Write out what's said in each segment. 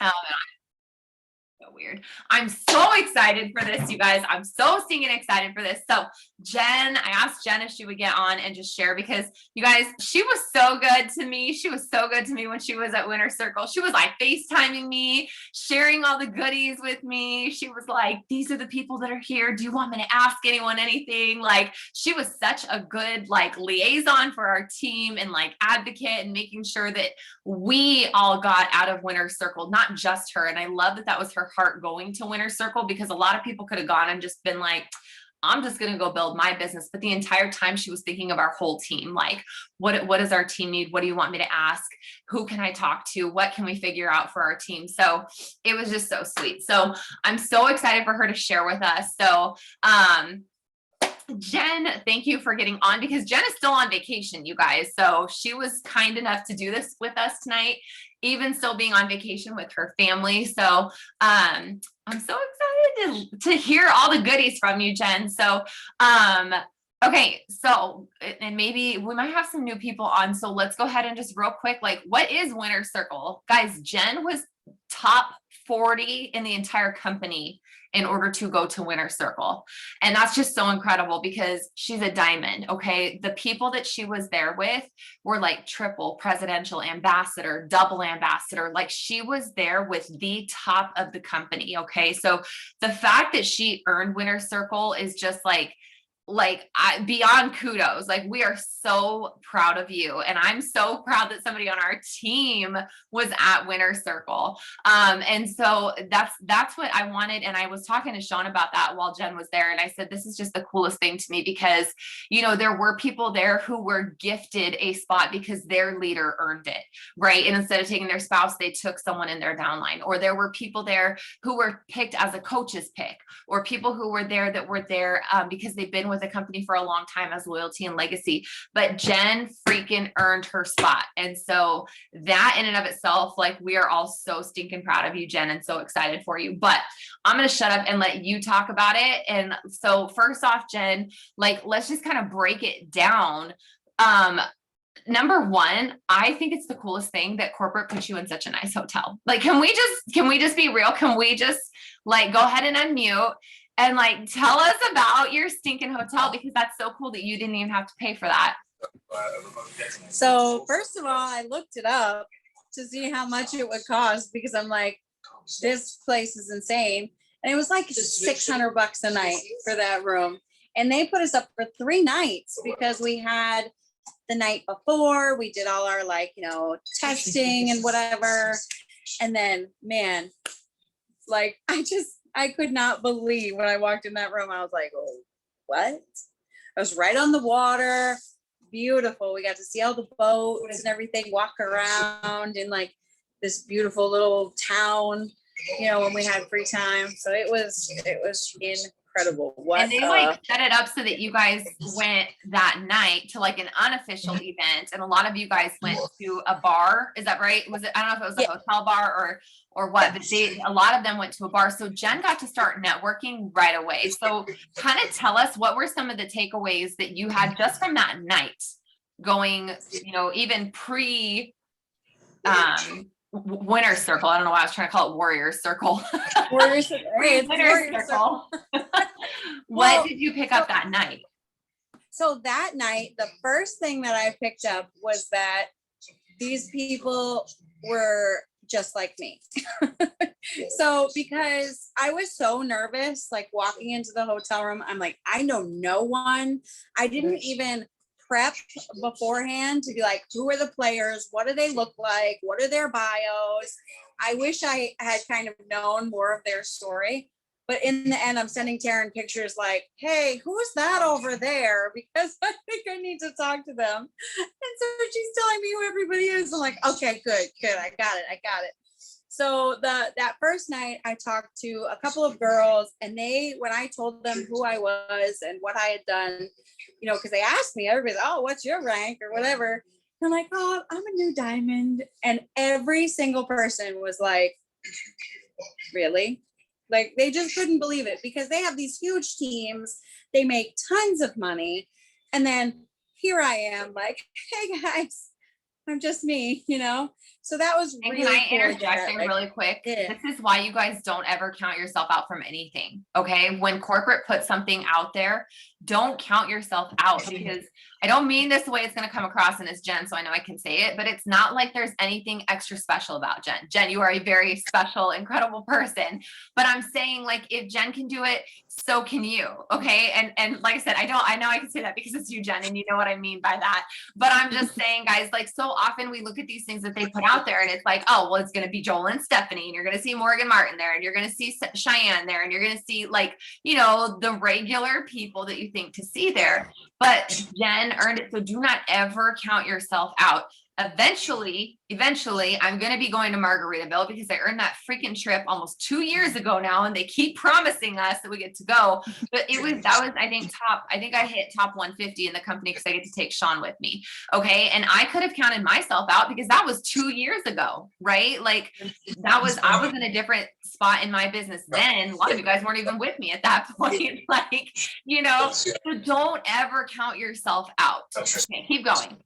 Um, So weird. I'm so excited for this, you guys. I'm so stinking excited for this. So Jen, I asked Jen if she would get on and just share because you guys, she was so good to me. She was so good to me when she was at Winter Circle. She was like FaceTiming me, sharing all the goodies with me. She was like, these are the people that are here. Do you want me to ask anyone anything? Like, she was such a good like liaison for our team and like advocate and making sure that we all got out of Winter Circle, not just her. And I love that that was her heart going to Winter Circle, because a lot of people could have gone and just been like, I'm just going to go build my business. But the entire time she was thinking of our whole team, like, what does our team need? What do you want me to ask? Who can I talk to? What can we figure out for our team? So it was just so sweet. So I'm so excited for her to share with us. So, Jen, thank you for getting on, because Jen is still on vacation, you guys. So she was kind enough to do this with us tonight, even still being on vacation with her family. So I'm so excited to hear all the goodies from you, Jen. So okay, so and maybe we might have some new people on. So let's go ahead and just real quick, like, what is Winter Circle? Guys, Jen was top 40 in the entire company in order to go to Winter Circle. And that's just so incredible because she's a diamond. Okay. The people that she was there with were like triple presidential ambassador, double ambassador. Like, she was there with the top of the company. Okay. So the fact that she earned Winter Circle is just like beyond kudos. Like, we are so proud of you. And I'm so proud that somebody on our team was at Winter Circle. And so that's what I wanted. And I was talking to Sean about that while Jen was there. And I said, this is just the coolest thing to me, because, you know, there were people there who were gifted a spot because their leader earned it, right? And instead of taking their spouse, they took someone in their downline. Or there were people there who were picked as a coach's pick, or people who were there that were there because they've been with a company for a long time as loyalty and legacy. But Jen freaking earned her spot. And so that in and of itself, like, we are all so stinking proud of you, Jen, and so excited for you. But I'm going to shut up and let you talk about it. And so first off, Jen, like, let's just kind of break it down. Number one, I think it's the coolest thing that corporate puts you in such a nice hotel. Like, can we just be real? Can we just like go ahead and unmute and like tell us about your stinking hotel, because that's so cool that you didn't even have to pay for that. So first of all, I looked it up to see how much it would cost, because I'm like, this place is insane. And it was like $600 a night for that room. And they put us up for 3 nights because we had the night before, we did all our like, you know, testing and whatever. And then, man, like, I could not believe when I walked in that room. I was like, oh, what? I was right on the water. Beautiful. We got to see all the boats and everything, walk around in like this beautiful little town, you know, when we had free time. So it was incredible. And they like set it up so that you guys went that night to like an unofficial event, and a lot of you guys went to a bar. Is that right? Was it? I don't know if it was a hotel bar or what, but a lot of them went to a bar. So Jen got to start networking right away. So kind of tell us, what were some of the takeaways that you had just from that night, going, you know, even pre Winter Circle. I don't know why I was trying to call it Warrior Circle. Warrior Circle. Hey, Winter Circle. What did you pick up that night? So that night, the first thing that I picked up was that these people were just like me. So because I was so nervous, like walking into the hotel room, I'm like, I know no one. I didn't even prep beforehand to be like, who are the players? What do they look like? What are their bios? I wish I had kind of known more of their story. But in the end, I'm sending Taryn pictures like, hey, who's that over there? Because I think I need to talk to them. And so she's telling me who everybody is. I'm like, okay, good. I got it. So that first night I talked to a couple of girls, and when I told them who I was and what I had done, you know, because they asked me, everybody's, oh, what's your rank or whatever. And I'm like, oh, I'm a new diamond. And every single person was like, really? Like, they just couldn't believe it, because they have these huge teams. They make tons of money. And then here I am like, hey guys, I'm just me, you know? So that was And really can I cool. interject in really quick? Yeah. This is why you guys don't ever count yourself out from anything. Okay. When corporate puts something out there, don't count yourself out, because I don't mean this the way it's going to come across and as Jen, so I know I can say it, but it's not like there's anything extra special about Jen. Jen, you are a very special, incredible person. But I'm saying, like, if Jen can do it, so can you. Okay. And like I said, I know I can say that because it's you, Jen, and you know what I mean by that. But I'm just saying, guys, like, so often we look at these things that they put out there and it's like, oh, well, it's going to be Joel and Stephanie, and you're going to see Morgan Martin there, and you're going to see Cheyenne there, and you're going to see, like, you know, the regular people that you think to see there. But Jen earned it. So do not ever count yourself out. Eventually, I'm going to be going to Margaritaville because I earned that freaking trip almost 2 years ago now, and they keep promising us that we get to go. But I think I hit top 150 in the company because I get to take Sean with me. Okay. And I could have counted myself out because that was 2 years ago, right? Like, I was in a different spot in my business then. A lot of you guys weren't even with me at that point. Like, you know, so don't ever count yourself out. Okay, keep going.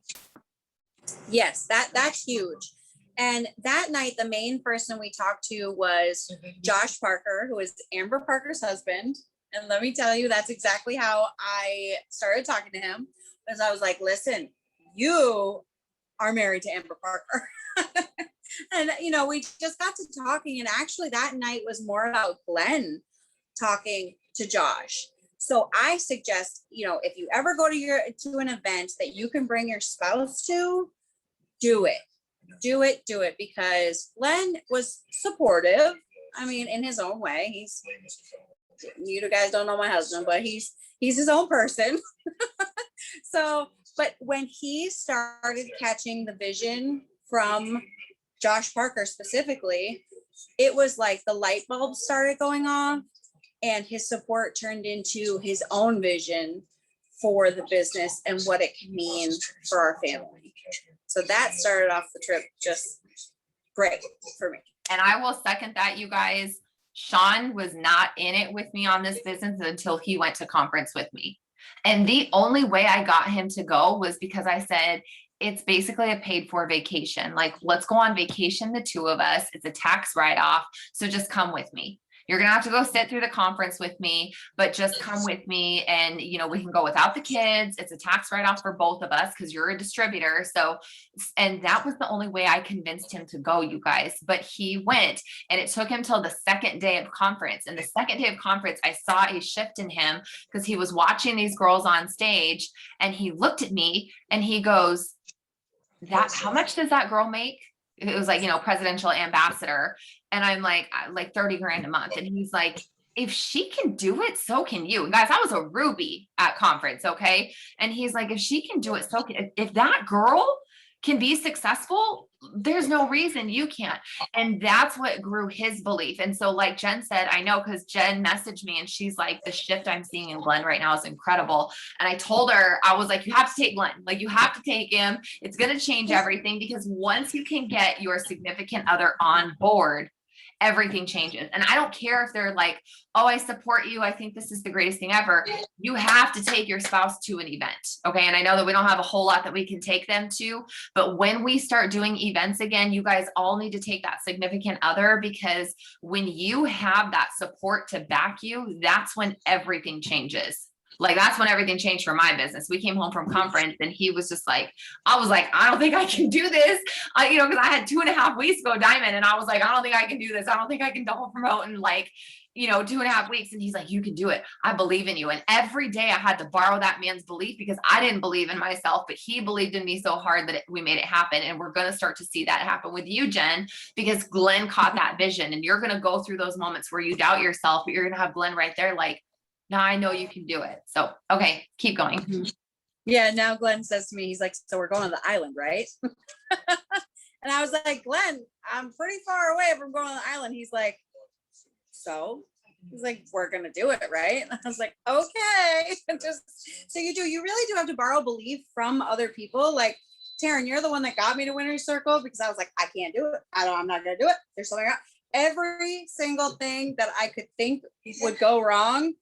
Yes, that's huge. And that night, the main person we talked to was Josh Parker, who is Amber Parker's husband. And let me tell you, that's exactly how I started talking to him, because I was like, listen, you are married to Amber Parker. And, you know, we just got to talking. And actually that night was more about Glenn talking to Josh. So I suggest, you know, if you ever go to an event that you can bring your spouse to, do it, because Glenn was supportive. I mean, in his own way. You guys don't know my husband, but he's his own person. So, but when he started catching the vision from Josh Parker specifically, it was like the light bulbs started going off, and his support turned into his own vision for the business and what it can mean for our family. So that started off the trip just great for me. And I will second that, you guys. Sean was not in it with me on this business until he went to conference with me. And the only way I got him to go was because I said, it's basically a paid for vacation. Like, let's go on vacation, the two of us. It's a tax write-off. So just come with me. You're going to have to go sit through the conference with me, but just come with me. And, you know, we can go without the kids. It's a tax write-off for both of us because you're a distributor. So, and that was the only way I convinced him to go, you guys. But he went, and it took him till the second day of conference. And the second day of conference, I saw a shift in him because he was watching these girls on stage, and he looked at me and he goes, how much does that girl make? It was like, you know, presidential ambassador. And I'm like 30 grand a month. And he's like, if she can do it, so can you. Guys, I was a Ruby at conference. Okay. And he's like, if she can do it, so can, if that girl can be successful, there's no reason you can't. And that's what grew his belief. And so, like Jen said, I know, because Jen messaged me and she's like, the shift I'm seeing in Glenn right now is incredible. And I told her, I was like, you have to take Glenn. Like, you have to take him. It's going to change everything, because once you can get your significant other on board, everything changes. And I don't care if they're like, oh, I support you, I think this is the greatest thing ever. You have to take your spouse to an event. Okay. And I know that we don't have a whole lot that we can take them to, but when we start doing events again, you guys all need to take that significant other, because when you have that support to back you, that's when everything changes. Like, that's when everything changed for my business. We came home from conference and he was just like, I was like, I don't think I can do this. You know, because I had 2.5 weeks to go diamond, and I was like, I don't think I can do this. I don't think I can double promote in, like, you know, 2.5 weeks. And he's like, you can do it. I believe in you. And every day I had to borrow that man's belief, because I didn't believe in myself, but he believed in me so hard that we made it happen. And we're going to start to see that happen with you, Jen, because Glenn caught that vision. And you're going to go through those moments where you doubt yourself, but you're going to have Glenn right there, like, now I know you can do it. So, okay, keep going. Yeah. Now Glenn says to me, he's like, so we're going to the island, right? And I was like, Glenn, I'm pretty far away from going to the island. He's like, he's like, we're going to do it, right? And I was like, okay. So you really do have to borrow belief from other people. Like, Taryn, you're the one that got me to Winner's Circle, because I was like, I can't do it. I'm not going to do it. There's something wrong. Every single thing that I could think would go wrong,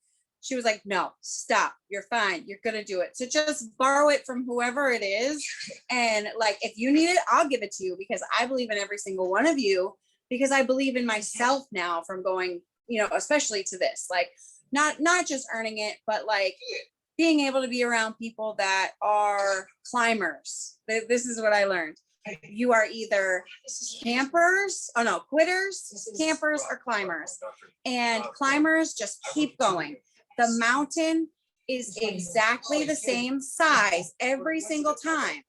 She was like, no, stop. You're fine. You're going to do it. So just borrow it from whoever it is. And like, if you need it, I'll give it to you because I believe in every single one of you, because I believe in myself now from going, you know, especially to this, like not just earning it, but like being able to be around people that are climbers. This is what I learned. You are either quitters, campers, or climbers. And climbers just keep going. The mountain is exactly the same size every single time,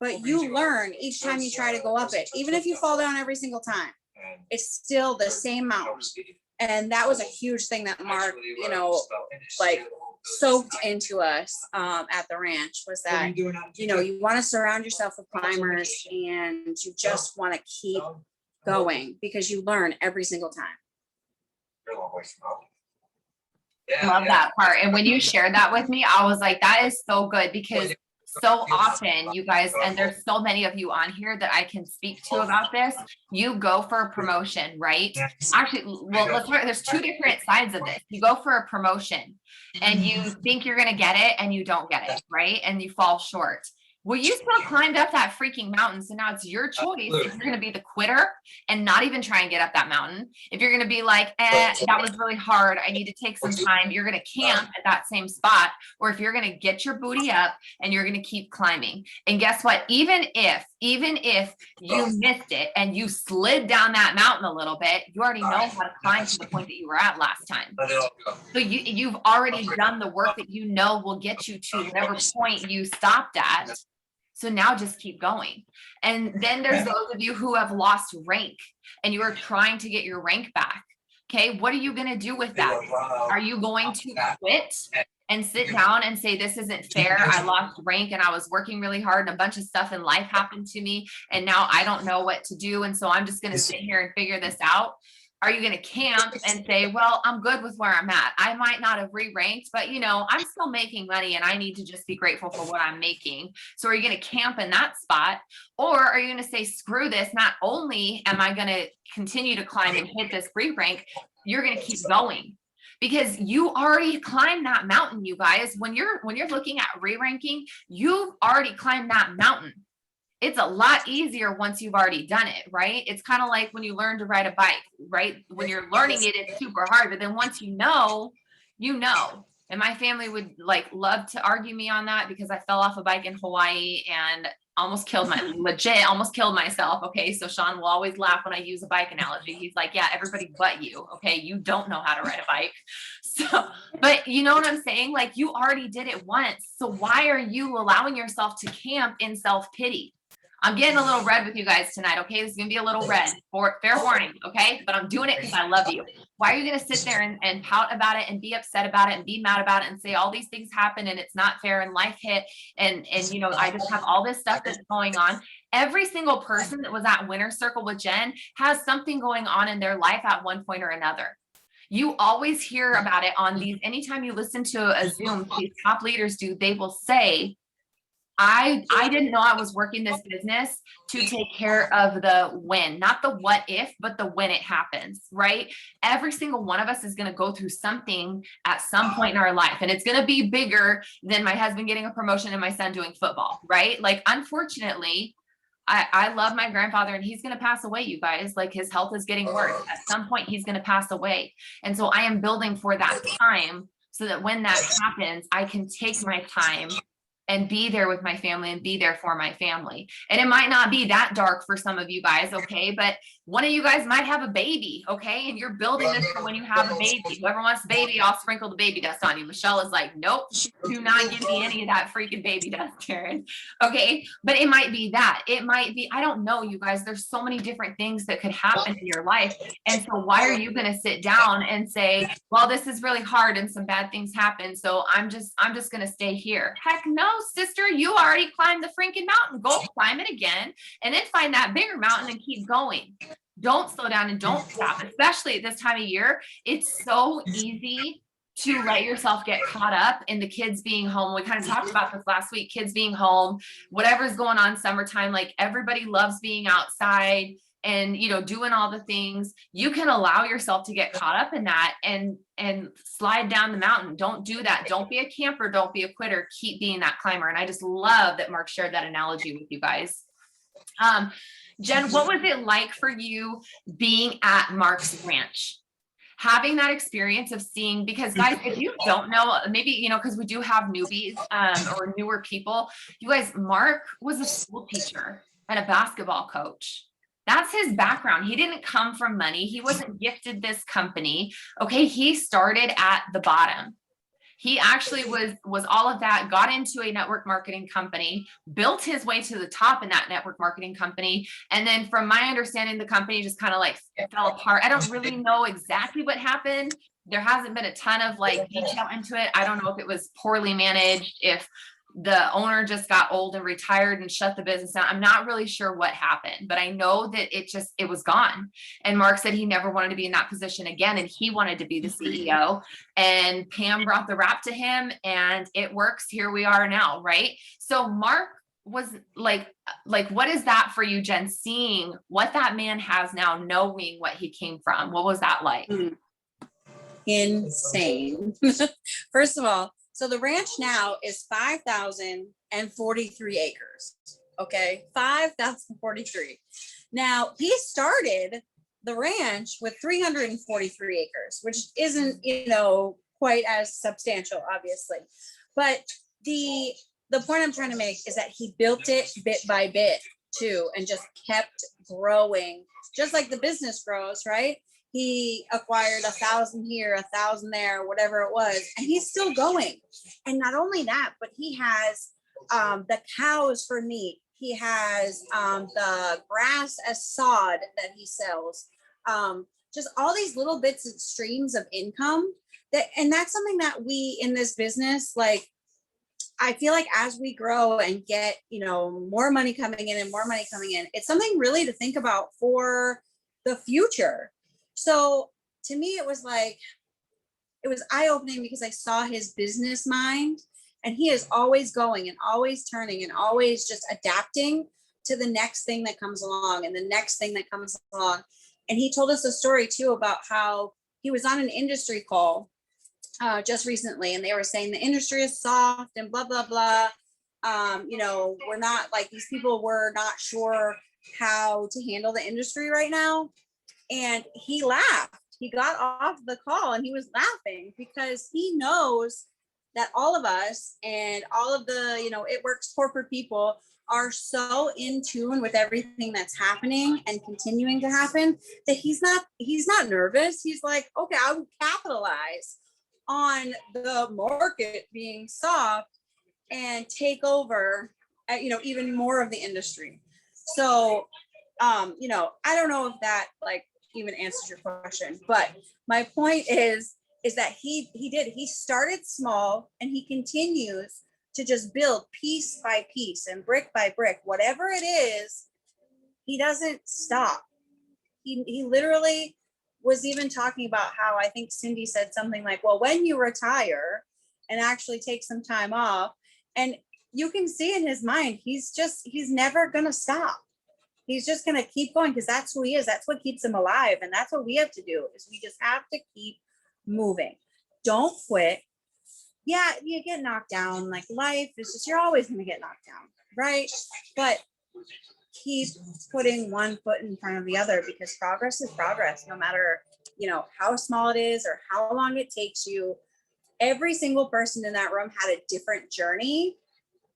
but you learn each time you try to go up it. Even if you fall down every single time, it's still the same mountain. And that was a huge thing that Mark, you know, like soaked into us at the ranch, was that, you know, you want to surround yourself with climbers and you just want to keep going because you learn every single time. Love that part. And when you shared that with me, I was like, that is so good, because so often you guys, and there's so many of you on here that I can speak to about this, you go for a promotion, right? Actually, well, there's two different sides of this. You go for a promotion and you think you're going to get it and you don't get it, right? And you fall short. Well, you still climbed up that freaking mountain. So now it's your choice if you're going to be the quitter and not even try and get up that mountain. If you're going to be like, that was really hard, I need to take some time, you're going to camp at that same spot. Or if you're going to get your booty up and you're going to keep climbing. And guess what? Even if you missed it and you slid down that mountain a little bit, you already know how to climb to the point that you were at last time. So you've already done the work that you know will get you to whatever point you stopped at. So now just keep going. And then there's those of you who have lost rank and you are trying to get your rank back. Okay, what are you going to do with that? Are you going to quit and sit down and say, this isn't fair, I lost rank and I was working really hard and a bunch of stuff in life happened to me and now I don't know what to do, and so I'm just going to sit here and figure this out? Are you going to camp and say, well, I'm good with where I'm at, I might not have re-ranked, but you know, I'm still making money and I need to just be grateful for what I'm making? So are you going to camp in that spot? Or are you going to say, screw this, not only am I going to continue to climb and hit this re-rank, you're going to keep going? Because you already climbed that mountain, you guys. When you're looking at re-ranking, you've already climbed that mountain. It's a lot easier once you've already done it, right? It's kind of like when you learn to ride a bike, right? When you're learning it, it's super hard, but then once you know, you know. And my family would like love to argue me on that because I fell off a bike in Hawaii and almost killed myself. Okay. So Sean will always laugh when I use a bike analogy. He's like, yeah, everybody but you. Okay. You don't know how to ride a bike. So, but you know what I'm saying? Like, you already did it once. So why are you allowing yourself to camp in self-pity? I'm getting a little red with you guys tonight. Okay. This is going to be a little red, fair warning. Okay. But I'm doing it because I love you. Why are you going to sit there and pout about it and be upset about it and be mad about it and say all these things happen and it's not fair and life hit and you know, I just have all this stuff that's going on? Every single person that was at Winter Circle with Jen has something going on in their life at one point or another. You always hear about it on these, anytime you listen to a Zoom, these top leaders do, they will say, I didn't know I was working this business to take care of the when, not the what if, but the when it happens, right? Every single one of us is going to go through something at some point in our life, and it's going to be bigger than my husband getting a promotion and my son doing football, right? Like, unfortunately, I love my grandfather and he's going to pass away, you guys. Like, his health is getting worse. At some point, he's going to pass away. And so I am building for that time so that when that happens, I can take my time and be there with my family and be there for my family. And it might not be that dark for some of you guys, okay? But one of you guys might have a baby, okay? And you're building this for when you have a baby. Whoever wants a baby, I'll sprinkle the baby dust on you. Michelle is like, nope, do not give me any of that freaking baby dust, Karen. Okay, but it might be that. It might be, I don't know, you guys. There's so many different things that could happen in your life. And so why are you going to sit down and say, well, this is really hard and some bad things happen, so I'm just going to stay here? Heck no, sister, you already climbed the freaking mountain. Go climb it again and then find that bigger mountain and keep going. Don't slow down and don't stop, especially at this time of year. It's so easy to let yourself get caught up in the kids being home. We kind of talked about this last week, kids being home, whatever's going on summertime, like everybody loves being outside. and, you know, doing all the things, you can allow yourself to get caught up in that and slide down the mountain. Don't do that. Don't be a camper. Don't be a quitter. Keep being that climber. And I just love that Mark shared that analogy with you guys. Jen, what was it like for you being at Mark's ranch? Having that experience of seeing, because guys, if you don't know, maybe, you know, because we do have newbies or newer people, you guys, Mark was a school teacher and a basketball coach. That's his background. He didn't come from money. He wasn't gifted this company. Okay. He started at the bottom. He actually was all of that, got into a network marketing company, built his way to the top in that network marketing company. And then from my understanding, the company just kind of like fell apart. I don't really know exactly what happened. There hasn't been a ton of like detail into it. I don't know if it was poorly managed, if the owner just got old and retired and shut the business down. I'm not really sure what happened, but I know that it was gone. And Mark said he never wanted to be in that position again. And he wanted to be the CEO, and Pam brought the rap to him, and it works. Here we are now. Right. So Mark was like, what is that for you, Jen, seeing what that man has now, knowing what he came from? What was that like? Insane. First of all, so the ranch now is 5,043 acres. Okay. 5,043. Now he started the ranch with 343 acres, which isn't, you know, quite as substantial, obviously. But the point I'm trying to make is that he built it bit by bit too, and just kept growing, just like the business grows, right? He acquired 1,000 here, 1,000 there, whatever it was, and he's still going. And not only that, but he has the cows for meat. He has the grass as sod that he sells. Just all these little bits and streams of income. And that's something that we in this business, like, I feel like as we grow and get, you know, more money coming in and more money coming in, it's something really to think about for the future. So to me, it was eye-opening because I saw his business mind, and he is always going and always turning and always just adapting to the next thing that comes along and the next thing that comes along. And he told us a story too about how he was on an industry call just recently, and they were saying the industry is soft and blah, blah, blah. You know, we're not, like, these people were not sure how to handle the industry right now. And he laughed. He got off the call and he was laughing because he knows that all of us and all of the, you know, It Works corporate people are so in tune with everything that's happening and continuing to happen that he's not nervous. He's like, okay, I will capitalize on the market being soft and take over, you know, even more of the industry. So, you know, I don't know if that like even answers your question, but my point is that he started small and he continues to just build piece by piece and brick by brick, whatever it is. He doesn't stop. He literally was even talking about how, I think Cindy said something like, well, when you retire and actually take some time off, and you can see in his mind, he's never going to stop. He's just going to keep going because that's who he is. That's what keeps him alive. And that's what we have to do, is we just have to keep moving. Don't quit. Yeah, you get knocked down. Like, life is just, you're always going to get knocked down, right? But keep putting one foot in front of the other, because progress is progress, no matter, you know, how small it is or how long it takes you. Every single person in that room had a different journey.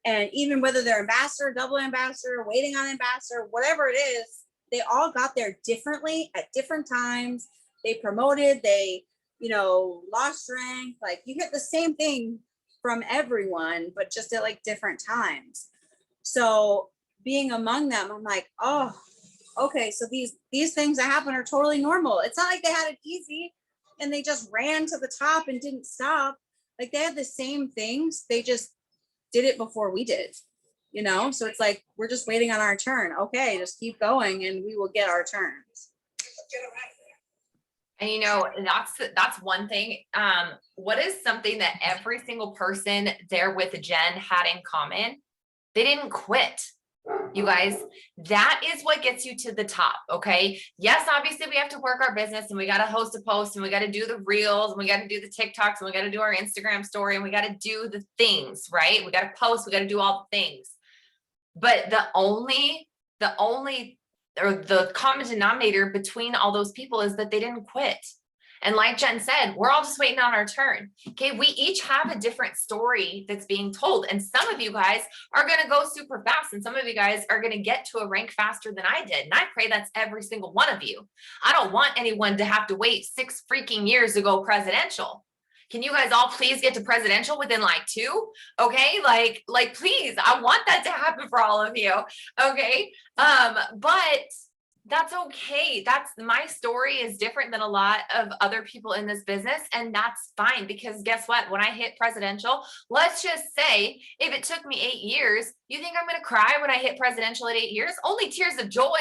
And even whether they're ambassador, double ambassador, waiting on ambassador, whatever it is, they all got there differently at different times. They promoted, they, you know, lost rank. Like, you get the same thing from everyone, but just at like different times. So being among them, I'm like, oh, okay. So these things that happen are totally normal. It's not like they had it easy and they just ran to the top and didn't stop. Like, they had the same things. They just did it before we did, you know? So it's like, we're just waiting on our turn. Okay, just keep going and we will get our turns. And you know, that's one thing. What is something that every single person there with Jen had in common? They didn't quit. You guys, that is what gets you to the top. Okay. Yes, obviously we have to work our business and we got to host a post and we got to do the reels and we got to do the TikToks and we got to do our Instagram story and we got to do the things, right? We got to post, we got to do all the things. But the only, or the common denominator between all those people is that they didn't quit. And like Jen said, we're all just waiting on our turn. Okay. We each have a different story that's being told. And some of you guys are going to go super fast. And some of you guys are going to get to a rank faster than I did. And I pray that's every single one of you. I don't want anyone to have to wait 6 freaking years to go presidential. Can you guys all please get to presidential within like 2? Okay. Like, please, I want that to happen for all of you. Okay. But that's okay. That's my story is different than a lot of other people in this business. And that's fine because guess what? When I hit presidential, let's just say if it took me 8 years, you think I'm going to cry when I hit presidential at 8 years? Only tears of joy.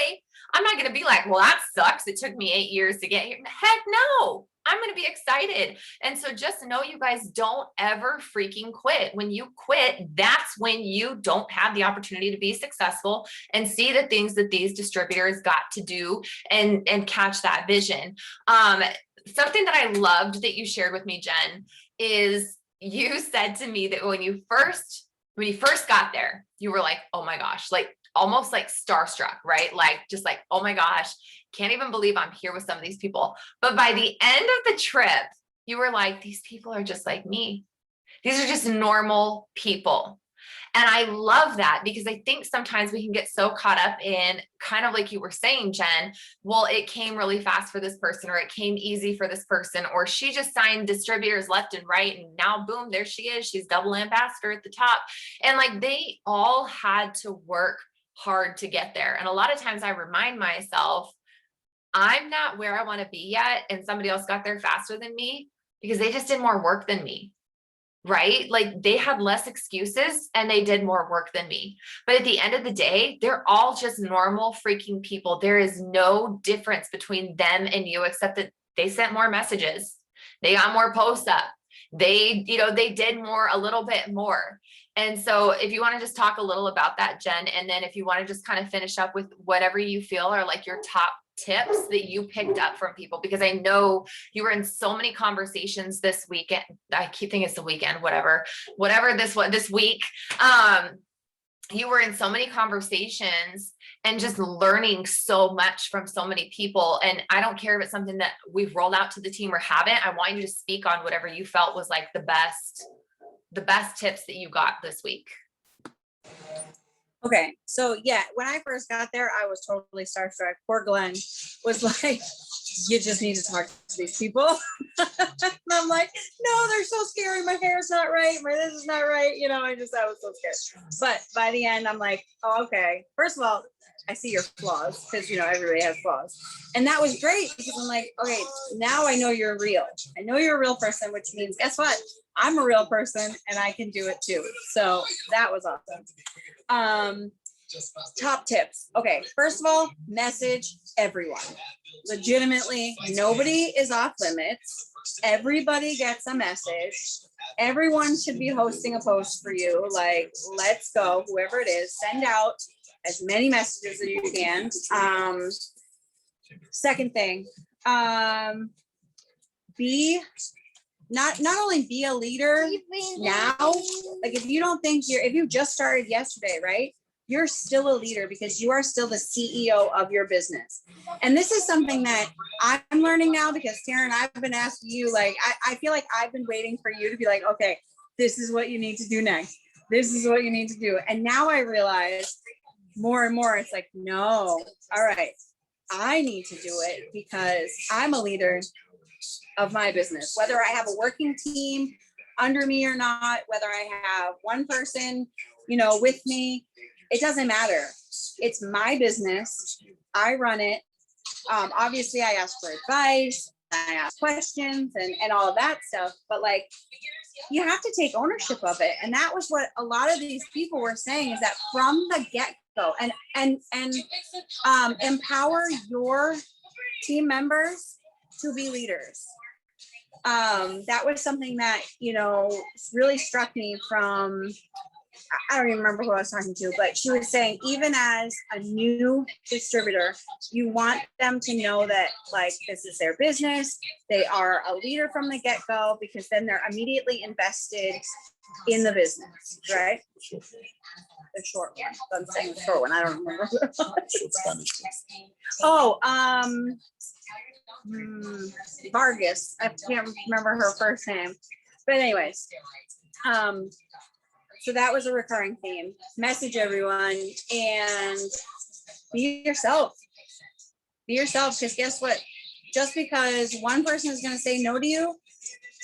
I'm not going to be like, well, that sucks. It took me 8 years to get here. Heck no. I'm going to be excited. And so just know you guys don't ever freaking quit. When you quit, that's when you don't have the opportunity to be successful and see the things that these distributors got to do and catch that vision. Something that I loved that you shared with me, Jen, is you said to me that when you first got there, you were like, oh my gosh, like almost like starstruck, right? Like, just like, oh my gosh, can't even believe I'm here with some of these people. But by the end of the trip, you were like, these people are just like me. These are just normal people. And I love that because I think sometimes we can get so caught up in kind of like you were saying, Jen, well, it came really fast for this person, or it came easy for this person, or she just signed distributors left and right. And now, boom, there she is. She's double ambassador at the top. And like they all had to work hard to get there. And a lot of times I remind myself, I'm not where I want to be yet. And somebody else got there faster than me because they just did more work than me. Right? Like they had less excuses and they did more work than me. But at the end of the day, they're all just normal freaking people. There is no difference between them and you, except that they sent more messages. They got more posts up. They did more, a little bit more. And so if you want to just talk a little about that, Jen, and then if you want to just kind of finish up with whatever you feel are like your top tips that you picked up from people, because I know you were in so many conversations this weekend. I keep thinking it's the weekend, whatever this week. You were in so many conversations and just learning so much from so many people. And I don't care if it's something that we've rolled out to the team or haven't. I want you to speak on whatever you felt was like the best tips that you got this week. Okay, so yeah, when I first got there, I was totally starstruck. Poor Glenn was like, you just need to talk to these people. And I'm like, no, they're so scary. My hair's not right. This is not right. I was so scared. But by the end, I'm like, oh, okay. First of all, I see your flaws because, everybody has flaws. And that was great because I'm like, okay, now I know you're real. I know you're a real person, which means, guess what? I'm a real person and I can do it too. So that was awesome. Top tips. Okay. First of all, message everyone. Legitimately, nobody is off limits. Everybody gets a message. Everyone should be hosting a post for you. Like, let's go, whoever it is, send out as many messages as you can. Second thing, not only be a leader now, like if you just started yesterday, right? You're still a leader because you are still the CEO of your business. And this is something that I'm learning now because Taryn, I've been asking you, like, I feel like I've been waiting for you to be like, okay, this is what you need to do next. This is what you need to do. And now I realize more and more, it's like, no, all right, I need to do it because I'm a leader of my business, whether I have a working team under me or not, whether I have one person, with me, it doesn't matter. It's my business. I run it. Obviously I ask for advice, I ask questions and all of that stuff, but like, you have to take ownership of it. And that was what a lot of these people were saying, is that from the get-go and empower your team members to be leaders. That was something that, really struck me from I don't even remember who I was talking to, but she was saying, even as a new distributor, you want them to know that like this is their business. They are a leader from the get-go, because then they're immediately invested in the business, right? The short one. I'm saying the short one. I don't remember. Oh, Vargas. I can't remember her first name. But anyways, so that was a recurring theme. Message everyone and be yourself. Be yourself, because guess what? Just because one person is going to say no to you,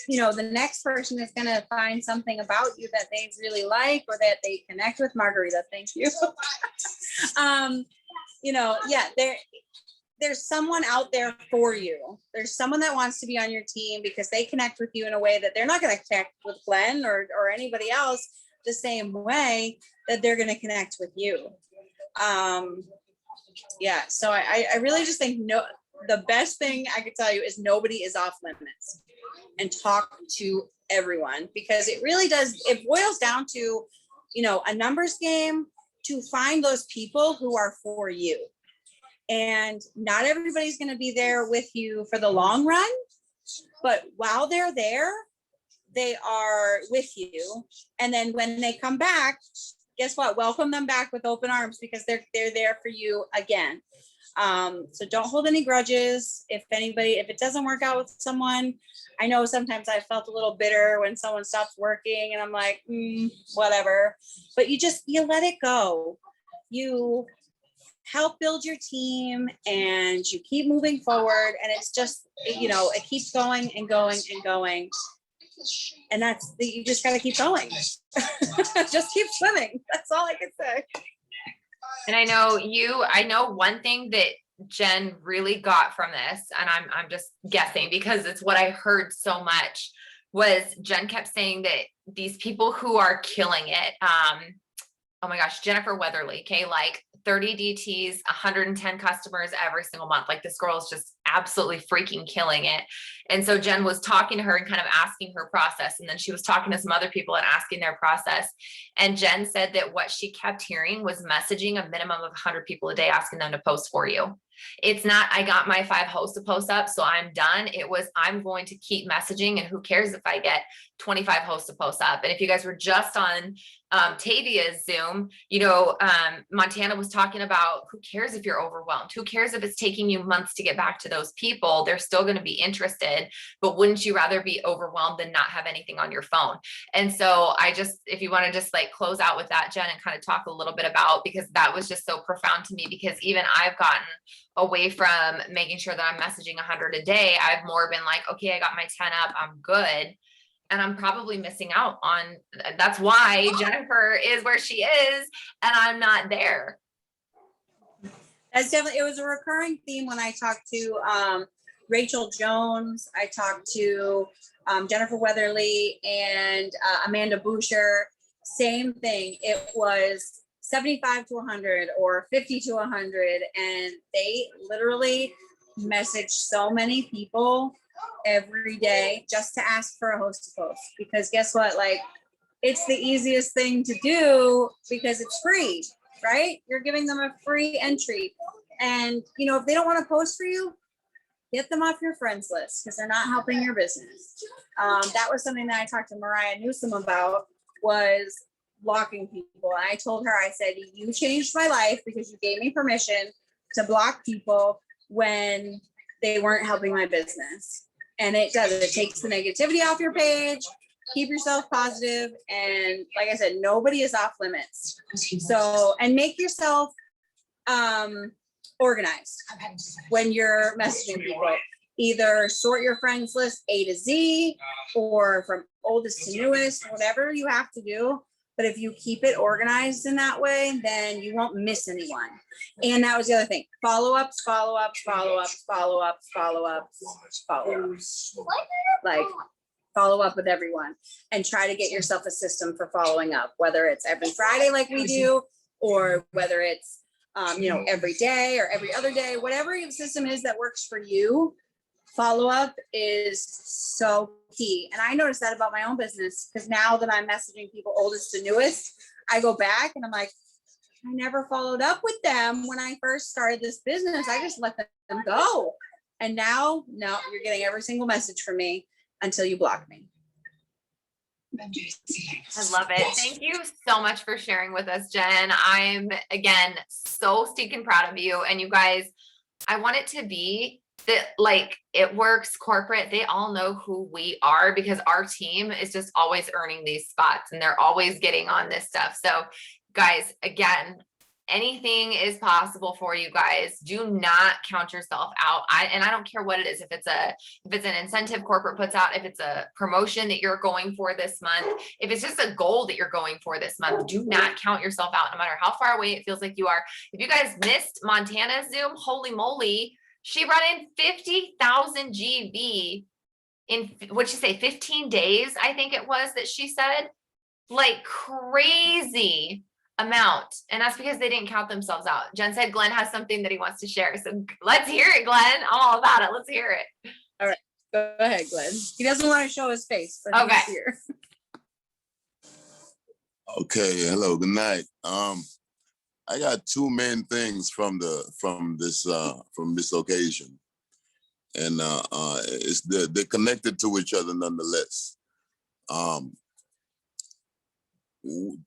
you know, the next person is going to find something about you that they really like or that they connect with. Margarita, thank you. You know, yeah, there's someone out there for you. There's someone that wants to be on your team because they connect with you in a way that they're not going to connect with Glenn or anybody else the same way that they're going to connect with you. Yeah, so I really just think the best thing I could tell you is nobody is off limits, and talk to everyone, because it really does, it boils down to, you know, a numbers game to find those people who are for you. And not everybody's going to be there with you for the long run, but while they're there, they are with you. And then when they come back, guess what? Welcome them back with open arms, because they're there for you again. So don't hold any grudges. If it doesn't work out with someone, I know sometimes I felt a little bitter when someone stops working and I'm like, whatever, but you let it go. You help build your team and you keep moving forward, and it's just, you know, it keeps going and going and going. And you just got to keep going. Just keep swimming. That's all I can say. And I know one thing that Jen really got from this, and I'm just guessing because it's what I heard so much, was Jen kept saying that these people who are killing it, oh my gosh, Jennifer Weatherly, okay, like 30 DTs, 110 customers every single month. Like this girl is just absolutely freaking killing it. And so Jen was talking to her and kind of asking her process. And then she was talking to some other people and asking their process. And Jen said that what she kept hearing was messaging a minimum of 100 people a day, asking them to post for you. It's not, I got my 5 hosts to post up, so I'm done. It was, I'm going to keep messaging, and who cares if I get 25 hosts to post up. And if you guys were just on Tavia's Zoom, you know, Montana was talking about, who cares if you're overwhelmed? Who cares if it's taking you months to get back to those people? They're still going to be interested, but wouldn't you rather be overwhelmed than not have anything on your phone? And so if you want to just like close out with that, Jen, and kind of talk a little bit about, because that was just so profound to me, because even I've gotten away from making sure that I'm messaging 100 a day. I've more been like, okay, I got my 10 up, I'm good. And I'm probably missing out on, that's why Jennifer is where she is and I'm not there. That's definitely, it was a recurring theme when I talked to Rachel Jones. I talked to Jennifer Weatherly and Amanda Boucher. Same thing. It was 75 to 100 or 50 to 100. And they literally messaged so many people every day just to ask for a host to post, because guess what? Like, it's the easiest thing to do because it's free, right? You're giving them a free entry. And, you know, if they don't want to post for you, get them off your friends list because they're not helping your business. That was something that I talked to Mariah Newsom about, was blocking people. And I told her, I said, you changed my life because you gave me permission to block people when they weren't helping my business. And it does, it takes the negativity off your page. Keep yourself positive. And like I said, nobody is off limits. So, and make yourself organized when you're messaging people. Either sort your friends list A to Z or from oldest to newest, whatever you have to do. But if you keep it organized in that way, then you won't miss anyone. And that was the other thing. Follow-ups, follow-ups, follow-ups, follow-ups, follow-ups, follow-ups. Like, follow up with everyone and try to get yourself a system for following up, whether it's every Friday like we do, or whether it's you know, every day or every other day, whatever your system is that works for you. Follow up is so key. And I noticed that about my own business, because now that I'm messaging people oldest to newest, I go back and I'm like, I never followed up with them when I first started this business. I just let them go. And now, no, you're getting every single message from me until you block me. I love it. Thank you so much for sharing with us, Jen. I'm, again, so stinking proud of you. And you guys, I want it to be that, like, it works corporate. They all know who we are because our team is just always earning these spots and they're always getting on this stuff. So guys, again, anything is possible for you guys. Do not count yourself out. I don't care what it is. If it's an incentive corporate puts out, if it's a promotion that you're going for this month, if it's just a goal that you're going for this month, do not count yourself out, no matter how far away it feels like you are. If you guys missed Montana's Zoom, holy moly, she brought in 50,000 GV in, what'd she say, 15 days, I think it was that she said. Like crazy amount. And that's because they didn't count themselves out. Jen said Glenn has something that he wants to share. So let's hear it, Glenn. I'm all about it. Let's hear it. All right. Go ahead, Glenn. He doesn't want to show his face, but okay. he's here. Okay, hello, good night. I got two main things from this occasion. And they're connected to each other nonetheless.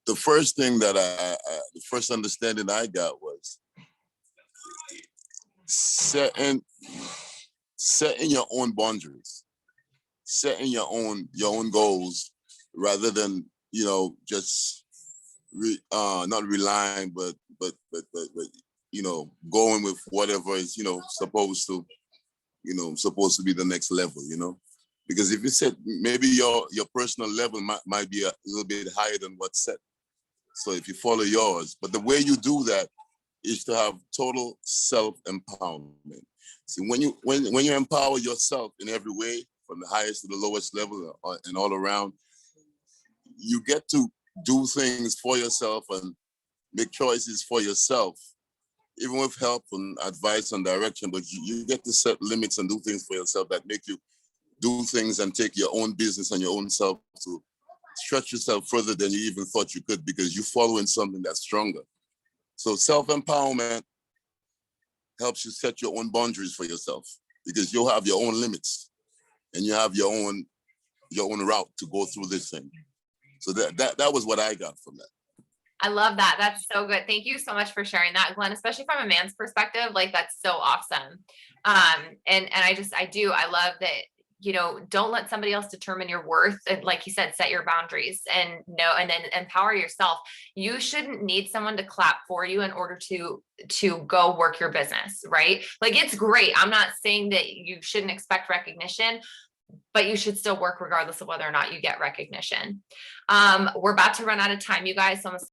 The first thing that the first understanding I got was setting your own boundaries, setting your own goals, rather than just not relying, but going with whatever is supposed to be the next level, Because if you set, maybe your personal level might be a little bit higher than what's set. So if you follow yours, but the way you do that is to have total self-empowerment. See, when you empower yourself in every way, from the highest to the lowest level and all around, you get to do things for yourself and make choices for yourself, even with help and advice and direction. But you get to set limits and do things for yourself that make you do things and take your own business and your own self to stretch yourself further than you even thought you could, because you're following something that's stronger. So self-empowerment helps you set your own boundaries for yourself, because you'll have your own limits and you have your own route to go through this thing. So that was what I got from that. I love that. That's so good. Thank you so much for sharing that, Glenn, especially from a man's perspective. Like, that's so awesome. And I love that, don't let somebody else determine your worth. And like you said, set your boundaries and then empower yourself. You shouldn't need someone to clap for you in order to go work your business, right? Like, it's great. I'm not saying that you shouldn't expect recognition, but you should still work regardless of whether or not you get recognition. We're about to run out of time, you guys. So I'm